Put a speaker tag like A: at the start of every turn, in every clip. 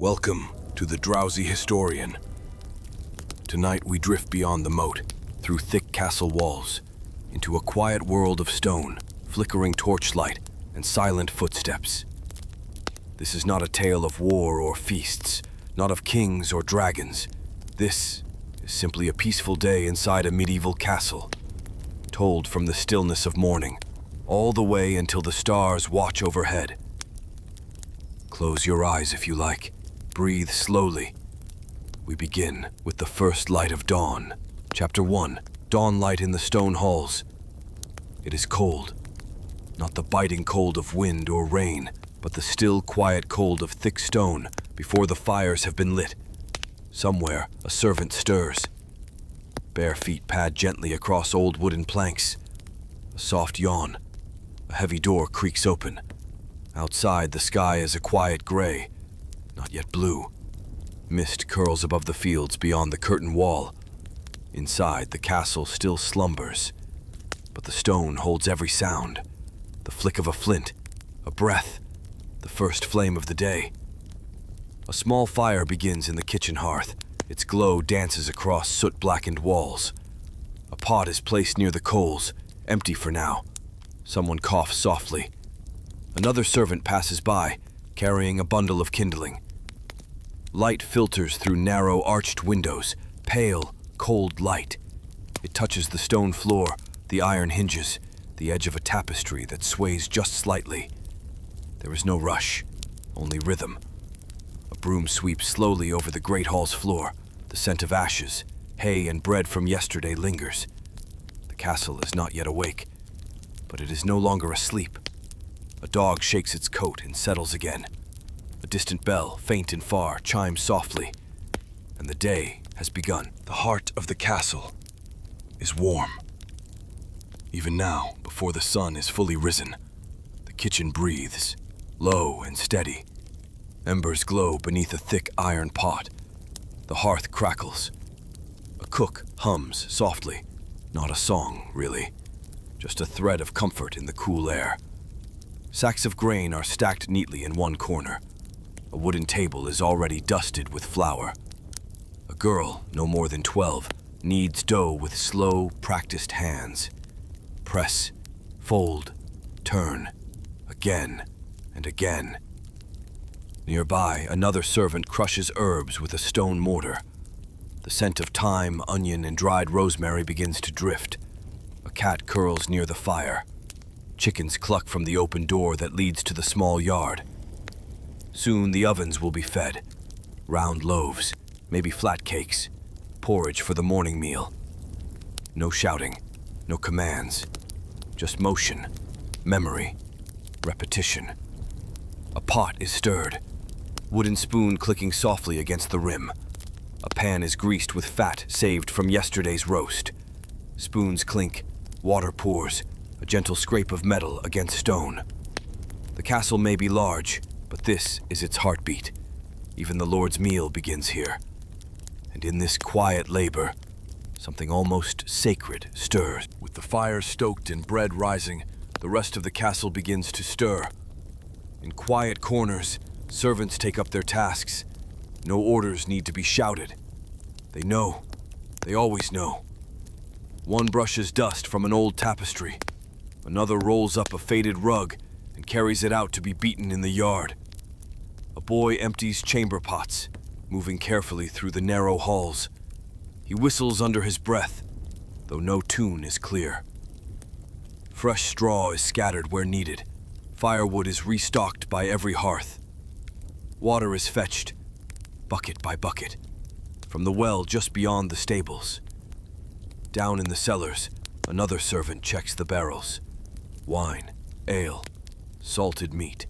A: Welcome to the Drowsy Historian. Tonight we drift beyond the moat, through thick castle walls, into a quiet world of stone, flickering torchlight, and silent footsteps. This is not a tale of war or feasts, not of kings or dragons. This is simply a peaceful day inside a medieval castle, told from the stillness of morning, all the way until the stars watch overhead. Close your eyes if you like. Breathe slowly. We begin with the first light of dawn. Chapter 1. Dawn light in the stone halls. It is cold. Not the biting cold of wind or rain, but the still, quiet cold of thick stone before the fires have been lit. Somewhere, a servant stirs. Bare feet pad gently across old wooden planks. A soft yawn. A heavy door creaks open. Outside, the sky is a quiet gray, not yet blue. Mist curls above the fields beyond the curtain wall. Inside, the castle still slumbers, but the stone holds every sound. The flick of a flint, a breath, the first flame of the day. A small fire begins in the kitchen hearth. Its glow dances across soot-blackened walls. A pot is placed near the coals, empty for now. Someone coughs softly. Another servant passes by, carrying a bundle of kindling. Light filters through narrow, arched windows, pale, cold light. It touches the stone floor, the iron hinges, the edge of a tapestry that sways just slightly. There is no rush, only rhythm. A broom sweeps slowly over the great hall's floor. The scent of ashes, hay, and bread from yesterday lingers. The castle is not yet awake, but it is no longer asleep. A dog shakes its coat and settles again. A distant bell, faint and far, chimes softly, and the day has begun. The heart of the castle is warm. Even now, before the sun is fully risen, the kitchen breathes, low and steady. Embers glow beneath a thick iron pot. The hearth crackles. A cook hums softly. Not a song, really. Just a thread of comfort in the cool air. Sacks of grain are stacked neatly in one corner. A wooden table is already dusted with flour. A girl, no more than 12, kneads dough with slow, practiced hands. Press, fold, turn, again and again. Nearby, another servant crushes herbs with a stone mortar. The scent of thyme, onion, and dried rosemary begins to drift. A cat curls near the fire. Chickens cluck from the open door that leads to the small yard. Soon the ovens will be fed. Round loaves, maybe flat cakes, porridge for the morning meal. No shouting, no commands, just motion, memory, repetition. A pot is stirred, wooden spoon clicking softly against the rim. A pan is greased with fat saved from yesterday's roast. Spoons clink, water pours, a gentle scrape of metal against stone. The castle may be large, but this is its heartbeat. Even the Lord's meal begins here. And in this quiet labor, something almost sacred stirs. With the fire stoked and bread rising, the rest of the castle begins to stir. In quiet corners, servants take up their tasks. No orders need to be shouted. They know. They always know. One brushes dust from an old tapestry. Another rolls up a faded rug and carries it out to be beaten in the yard. A boy empties chamber pots, moving carefully through the narrow halls. He whistles under his breath, though no tune is clear. Fresh straw is scattered where needed. Firewood is restocked by every hearth. Water is fetched, bucket by bucket, from the well just beyond the stables. Down in the cellars, another servant checks the barrels. Wine, ale, salted meat.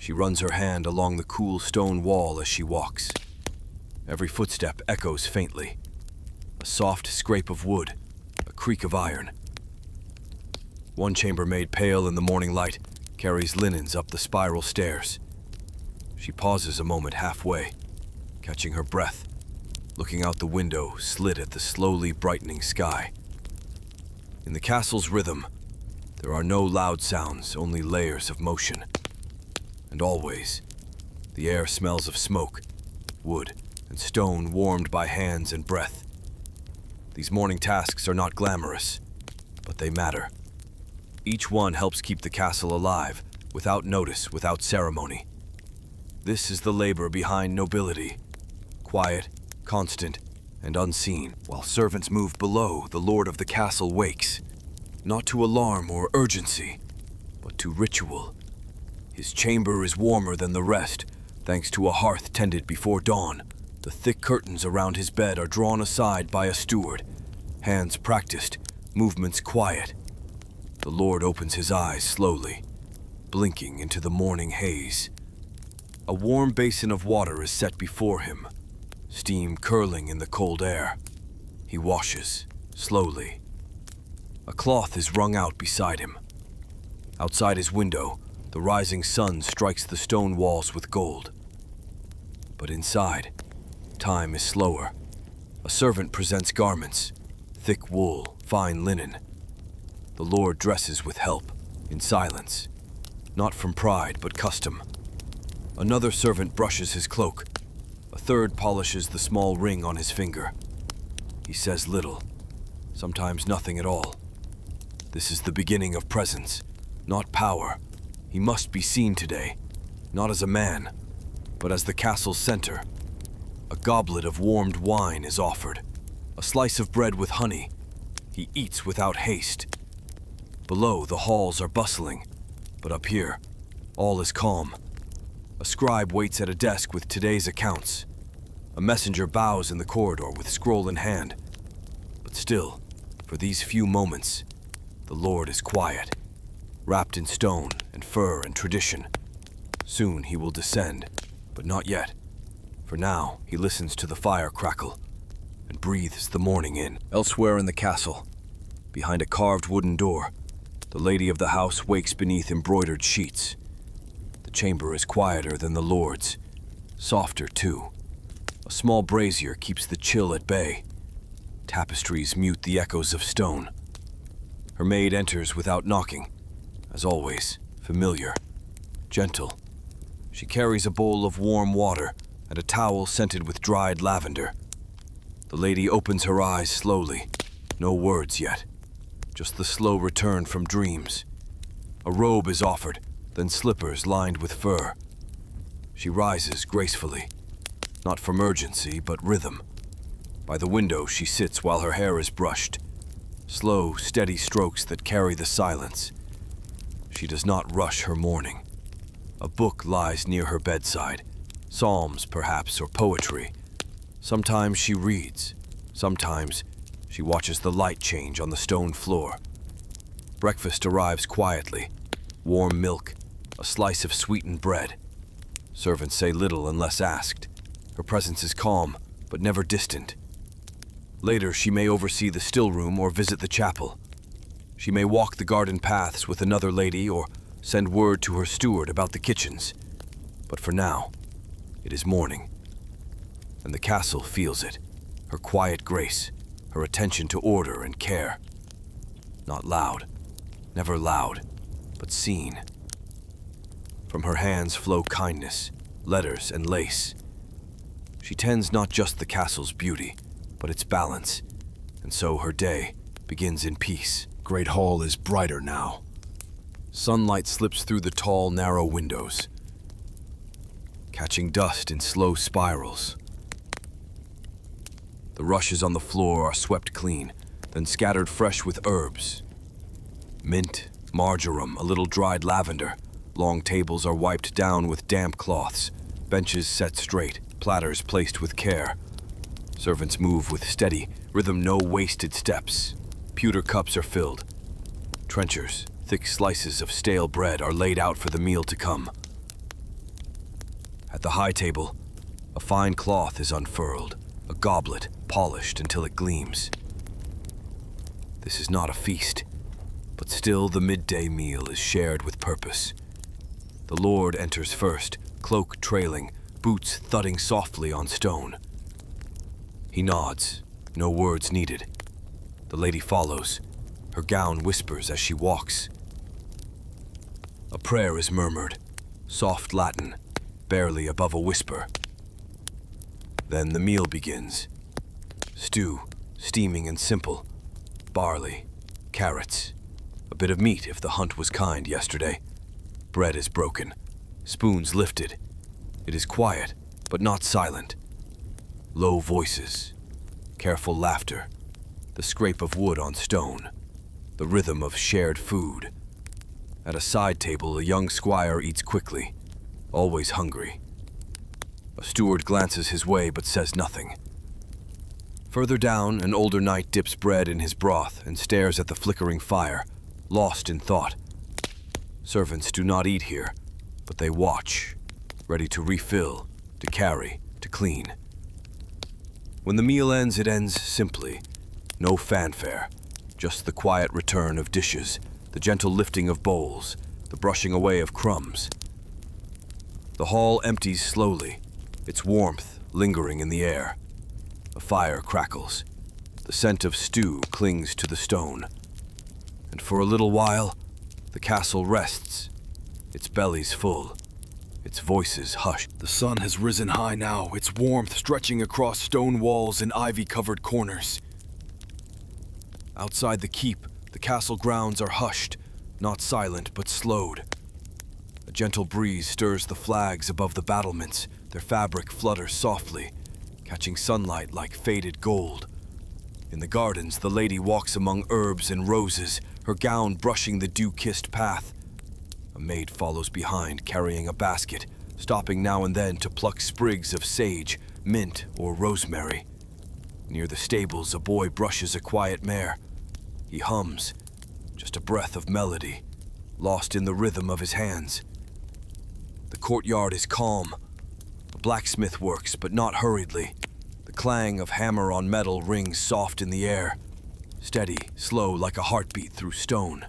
A: She runs her hand along the cool stone wall as she walks. Every footstep echoes faintly. A soft scrape of wood, a creak of iron. One chambermaid, pale in the morning light, carries linens up the spiral stairs. She pauses a moment halfway, catching her breath, looking out the window, slit at the slowly brightening sky. In the castle's rhythm, there are no loud sounds, only layers of motion. And always, The air smells of smoke, wood, and stone warmed by hands and breath. These morning tasks are not glamorous, but they matter. Each one helps keep the castle alive, without notice, without ceremony. This is the labor behind nobility. Quiet, constant, and unseen. While servants move below, the lord of the castle wakes, not to alarm or urgency, but to ritual. His chamber is warmer than the rest, thanks to a hearth tended before dawn. The thick curtains around his bed are drawn aside by a steward, hands practiced, movements quiet. The lord opens his eyes slowly, blinking into the morning haze. A warm basin of water is set before him, steam curling in the cold air. He washes, slowly. A cloth is wrung out beside him. Outside his window, the rising sun strikes the stone walls with gold. But inside, time is slower. A servant presents garments, thick wool, fine linen. The lord dresses with help, in silence, not from pride but custom. Another servant brushes his cloak. A third polishes the small ring on his finger. He says little, sometimes nothing at all. This is the beginning of presence, not power. He must be seen today, not as a man, but as the castle's center. A goblet of warmed wine is offered, a slice of bread with honey. He eats without haste. Below, the halls are bustling, but up here, all is calm. A scribe waits at a desk with today's accounts. A messenger bows in the corridor with scroll in hand. But still, for these few moments, the lord is quiet, wrapped in stone and fur and tradition. Soon he will descend, but not yet. For now, he listens to the fire crackle and breathes the morning in. Elsewhere in the castle, behind a carved wooden door, the lady of the house wakes beneath embroidered sheets. The chamber is quieter than the lord's, softer too. A small brazier keeps the chill at bay. Tapestries mute the echoes of stone. Her maid enters without knocking, as always, familiar, gentle. She carries a bowl of warm water and a towel scented with dried lavender. The lady opens her eyes slowly, no words yet, just the slow return from dreams. A robe is offered, then slippers lined with fur. She rises gracefully, not from urgency, but rhythm. By the window she sits while her hair is brushed, slow, steady strokes that carry the silence. She does not rush her morning. A book lies near her bedside, psalms perhaps, or poetry. Sometimes she reads, sometimes she watches the light change on the stone floor. Breakfast arrives quietly, warm milk, a slice of sweetened bread. Servants say little unless asked. Her presence is calm, but never distant. Later, she may oversee the still room or visit the chapel. She may walk the garden paths with another lady or send word to her steward about the kitchens. But for now, it is morning. And the castle feels it, her quiet grace, her attention to order and care. Not loud, never loud, but seen. From her hands flow kindness, letters, and lace. She tends not just the castle's beauty, but its balance, and so her day begins in peace. Great Hall is brighter now. Sunlight slips through the tall, narrow windows, catching dust in slow spirals. The rushes on the floor are swept clean, then scattered fresh with herbs. Mint, marjoram, a little dried lavender. Long tables are wiped down with damp cloths, benches set straight, platters placed with care. Servants move with steady rhythm, no wasted steps. Pewter cups are filled. Trenchers, thick slices of stale bread, are laid out for the meal to come. At the high table, a fine cloth is unfurled, a goblet polished until it gleams. This is not a feast, but still the midday meal is shared with purpose. The lord enters first, cloak trailing, boots thudding softly on stone. He nods, no words needed. The lady follows. Her gown whispers as she walks. A prayer is murmured, soft Latin, barely above a whisper. Then the meal begins. Stew, steaming and simple. Barley, carrots, a bit of meat if the hunt was kind yesterday. Bread is broken, spoons lifted. It is quiet, but not silent. Low voices, careful laughter, the scrape of wood on stone, the rhythm of shared food. At a side table, a young squire eats quickly, always hungry. A steward glances his way but says nothing. Further down, an older knight dips bread in his broth and stares at the flickering fire, lost in thought. Servants do not eat here, but they watch, ready to refill, to carry, to clean. When the meal ends, it ends simply. No fanfare, just the quiet return of dishes, the gentle lifting of bowls, the brushing away of crumbs. The hall empties slowly, its warmth lingering in the air. A fire crackles. The scent of stew clings to the stone. And for a little while, the castle rests, its bellies full, its voices hushed. The sun has risen high now, its warmth stretching across stone walls and ivy-covered corners. Outside the keep, the castle grounds are hushed, not silent but slowed. A gentle breeze stirs the flags above the battlements, their fabric flutters softly, catching sunlight like faded gold. In the gardens, the lady walks among herbs and roses, her gown brushing the dew-kissed path. A maid follows behind, carrying a basket, stopping now and then to pluck sprigs of sage, mint, or rosemary. Near the stables, a boy brushes a quiet mare. He hums, just a breath of melody, lost in the rhythm of his hands. The courtyard is calm. A blacksmith works, but not hurriedly. The clang of hammer on metal rings soft in the air, steady, slow like a heartbeat through stone.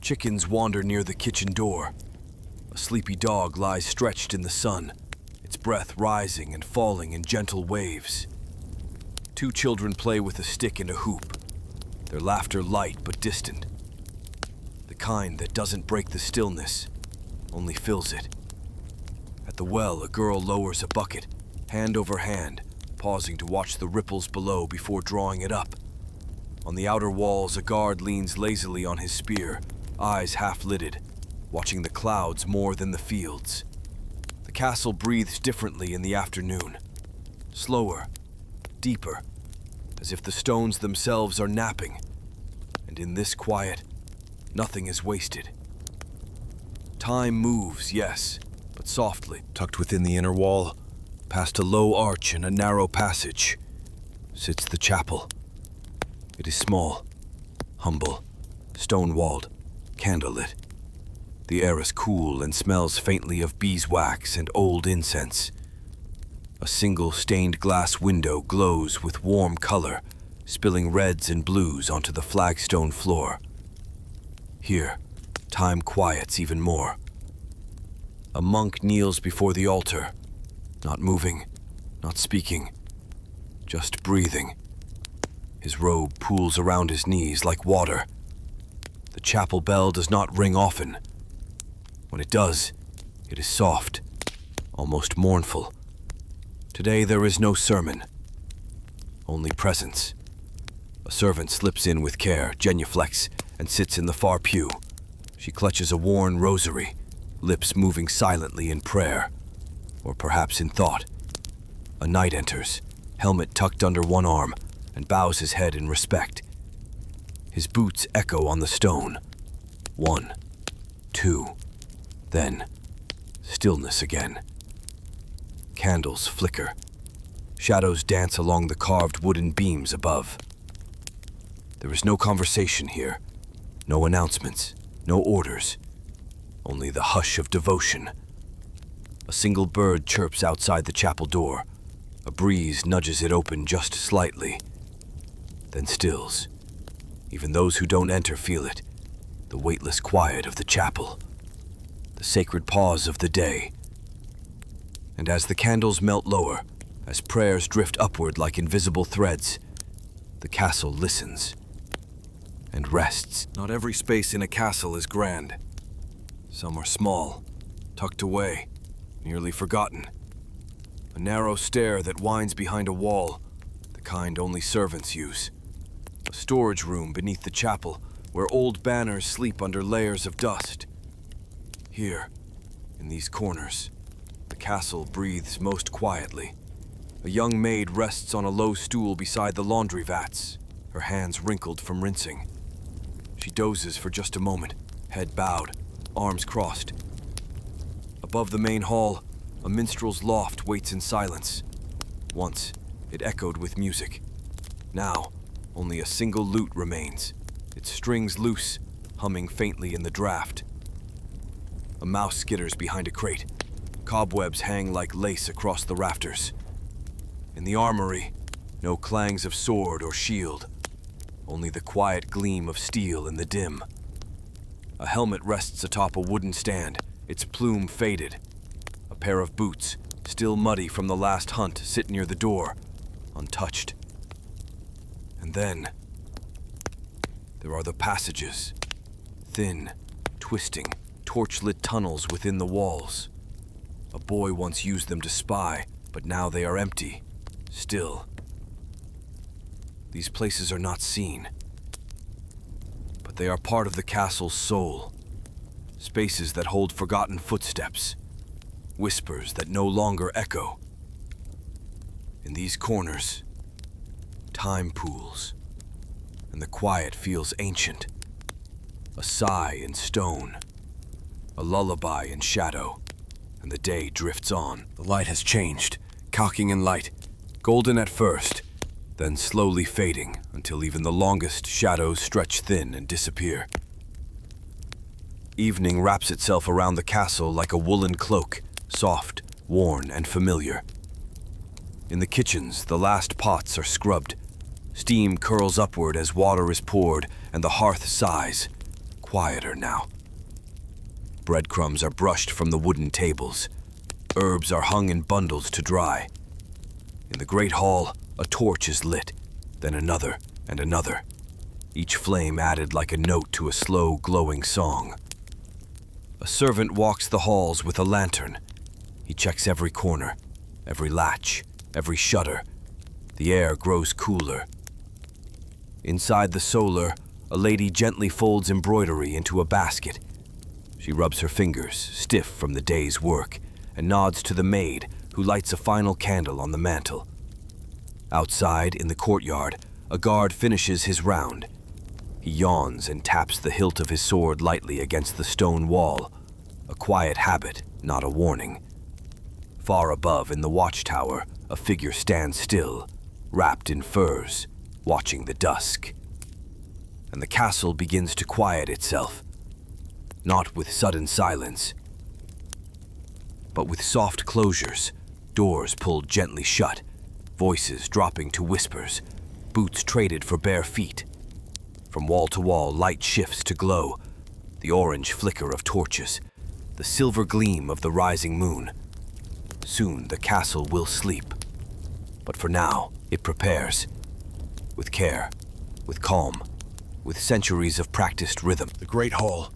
A: Chickens wander near the kitchen door. A sleepy dog lies stretched in the sun, its breath rising and falling in gentle waves. Two children play with a stick and a hoop, their laughter light but distant. The kind that doesn't break the stillness, only fills it. At the well, a girl lowers a bucket, hand over hand, pausing to watch the ripples below before drawing it up. On the outer walls, a guard leans lazily on his spear, eyes half-lidded, watching the clouds more than the fields. The castle breathes differently in the afternoon. Slower, deeper, as if the stones themselves are napping. And in this quiet, nothing is wasted. Time moves, yes, but softly. Tucked within the inner wall, past a low arch and a narrow passage, sits the chapel. It is small, humble, stone-walled, candlelit. The air is cool and smells faintly of beeswax and old incense. A single stained glass window glows with warm color, spilling reds and blues onto the flagstone floor. Here, time quiets even more. A monk kneels before the altar, not moving, not speaking, just breathing. His robe pools around his knees like water. The chapel bell does not ring often. When it does, it is soft, almost mournful. Today there is no sermon, only presence. A servant slips in with care, genuflects, and sits in the far pew. She clutches a worn rosary, lips moving silently in prayer, or perhaps in thought. A knight enters, helmet tucked under one arm, and bows his head in respect. His boots echo on the stone. 1, 2, then stillness again. Candles flicker. Shadows dance along the carved wooden beams above. There is no conversation here, no announcements, no orders, only the hush of devotion. A single bird chirps outside the chapel door. A breeze nudges it open just slightly, then stills. Even those who don't enter feel it, the weightless quiet of the chapel, the sacred pause of the day. And as the candles melt lower, as prayers drift upward like invisible threads, the castle listens and rests. Not every space in a castle is grand. Some are small, tucked away, nearly forgotten. A narrow stair that winds behind a wall, the kind only servants use. A storage room beneath the chapel, where old banners sleep under layers of dust. Here, in these corners, the castle breathes most quietly. A young maid rests on a low stool beside the laundry vats, her hands wrinkled from rinsing. She dozes for just a moment, head bowed, arms crossed. Above the main hall, a minstrel's loft waits in silence. Once, it echoed with music. Now, only a single lute remains, its strings loose, humming faintly in the draught. A mouse skitters behind a crate. Cobwebs hang like lace across the rafters. In the armory, no clangs of sword or shield, only the quiet gleam of steel in the dim. A helmet rests atop a wooden stand, its plume faded. A pair of boots, still muddy from the last hunt, sit near the door, untouched. And then, there are the passages, thin, twisting, torch-lit tunnels within the walls. A boy once used them to spy, but now they are empty, still. These places are not seen, but they are part of the castle's soul. Spaces that hold forgotten footsteps, whispers that no longer echo. In these corners, time pools, and the quiet feels ancient. A sigh in stone, a lullaby in shadow, and the day drifts on. The light has changed, cocking in light, golden at first, then slowly fading until even the longest shadows stretch thin and disappear. Evening wraps itself around the castle like a woolen cloak, soft, worn, and familiar. In the kitchens, the last pots are scrubbed. Steam curls upward as water is poured, and the hearth sighs, quieter now. Breadcrumbs are brushed from the wooden tables. Herbs are hung in bundles to dry. In the great hall, a torch is lit, then another and another, each flame added like a note to a slow, glowing song. A servant walks the halls with a lantern. He checks every corner, every latch, every shutter. The air grows cooler. Inside the solar, a lady gently folds embroidery into a basket. She rubs her fingers, stiff from the day's work, and nods to the maid, who lights a final candle on the mantel. Outside, in the courtyard, a guard finishes his round. He yawns and taps the hilt of his sword lightly against the stone wall, a quiet habit, not a warning. Far above, in the watchtower, a figure stands still, wrapped in furs, watching the dusk. And the castle begins to quiet itself, not with sudden silence, but with soft closures, doors pulled gently shut, voices dropping to whispers, boots traded for bare feet. From wall to wall, light shifts to glow, the orange flicker of torches, the silver gleam of the rising moon. Soon the castle will sleep, but for now it prepares, with care, with calm, with centuries of practiced rhythm. The great hall,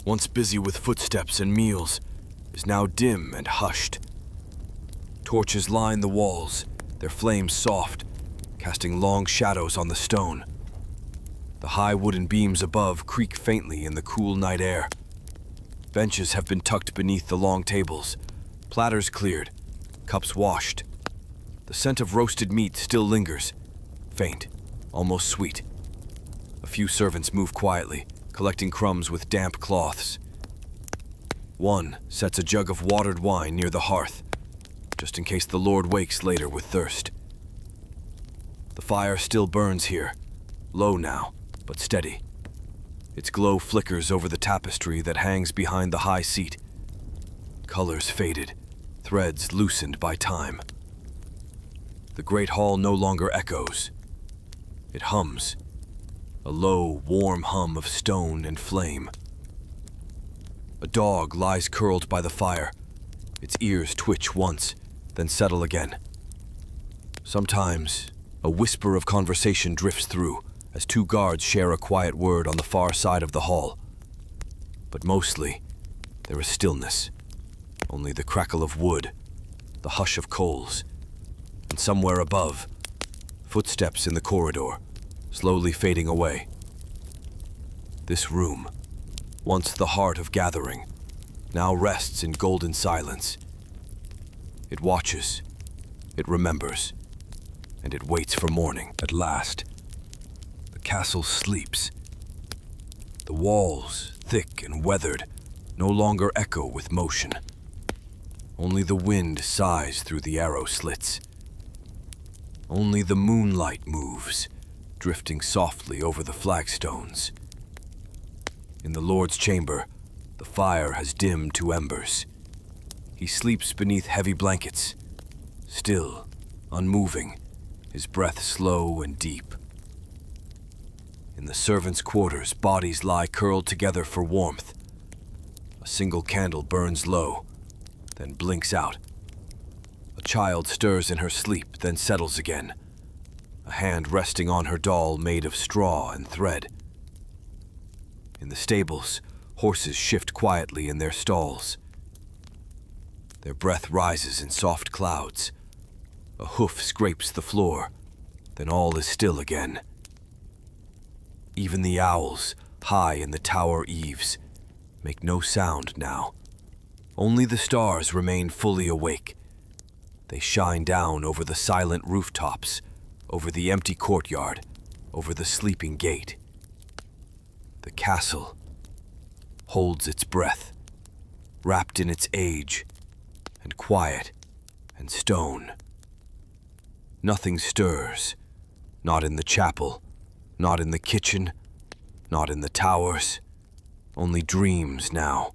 A: once busy with footsteps and meals, is now dim and hushed. Torches line the walls, their flames soft, casting long shadows on the stone. The high wooden beams above creak faintly in the cool night air. Benches have been tucked beneath the long tables, platters cleared, cups washed. The scent of roasted meat still lingers, faint, almost sweet. A few servants move quietly, collecting crumbs with damp cloths. One sets a jug of watered wine near the hearth, just in case the Lord wakes later with thirst. The fire still burns here, low now, but steady. Its glow flickers over the tapestry that hangs behind the high seat. Colors faded, threads loosened by time. The great hall no longer echoes. It hums, a low, warm hum of stone and flame. A dog lies curled by the fire. Its ears twitch once, then settle again. Sometimes, a whisper of conversation drifts through as two guards share a quiet word on the far side of the hall. But mostly, there is stillness. Only the crackle of wood, the hush of coals, and somewhere above, footsteps in the corridor, slowly fading away. This room, once the heart of gathering, now rests in golden silence. It watches, it remembers, and it waits for morning. At last, the castle sleeps. The walls, thick and weathered, no longer echo with motion. Only the wind sighs through the arrow slits. Only the moonlight moves, drifting softly over the flagstones. In the Lord's chamber, the fire has dimmed to embers. He sleeps beneath heavy blankets, still, unmoving, his breath slow and deep. In the servants' quarters, bodies lie curled together for warmth. A single candle burns low, then blinks out. A child stirs in her sleep, then settles again, a hand resting on her doll made of straw and thread. In the stables, horses shift quietly in their stalls. Their breath rises in soft clouds. A hoof scrapes the floor, then all is still again. Even the owls, high in the tower eaves, make no sound now. Only the stars remain fully awake. They shine down over the silent rooftops, over the empty courtyard, over the sleeping gate. The castle holds its breath, wrapped in its age, and quiet, and stone. Nothing stirs, not in the chapel, not in the kitchen, not in the towers. Only dreams now,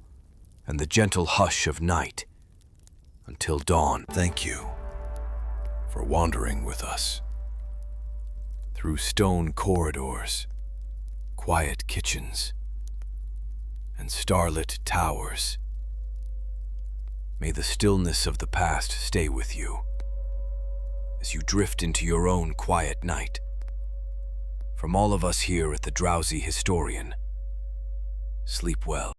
A: and the gentle hush of night, until dawn. Thank you for wandering with us through stone corridors, quiet kitchens, and starlit towers. May the stillness of the past stay with you as you drift into your own quiet night. From all of us here at the Drowsy Historian, sleep well.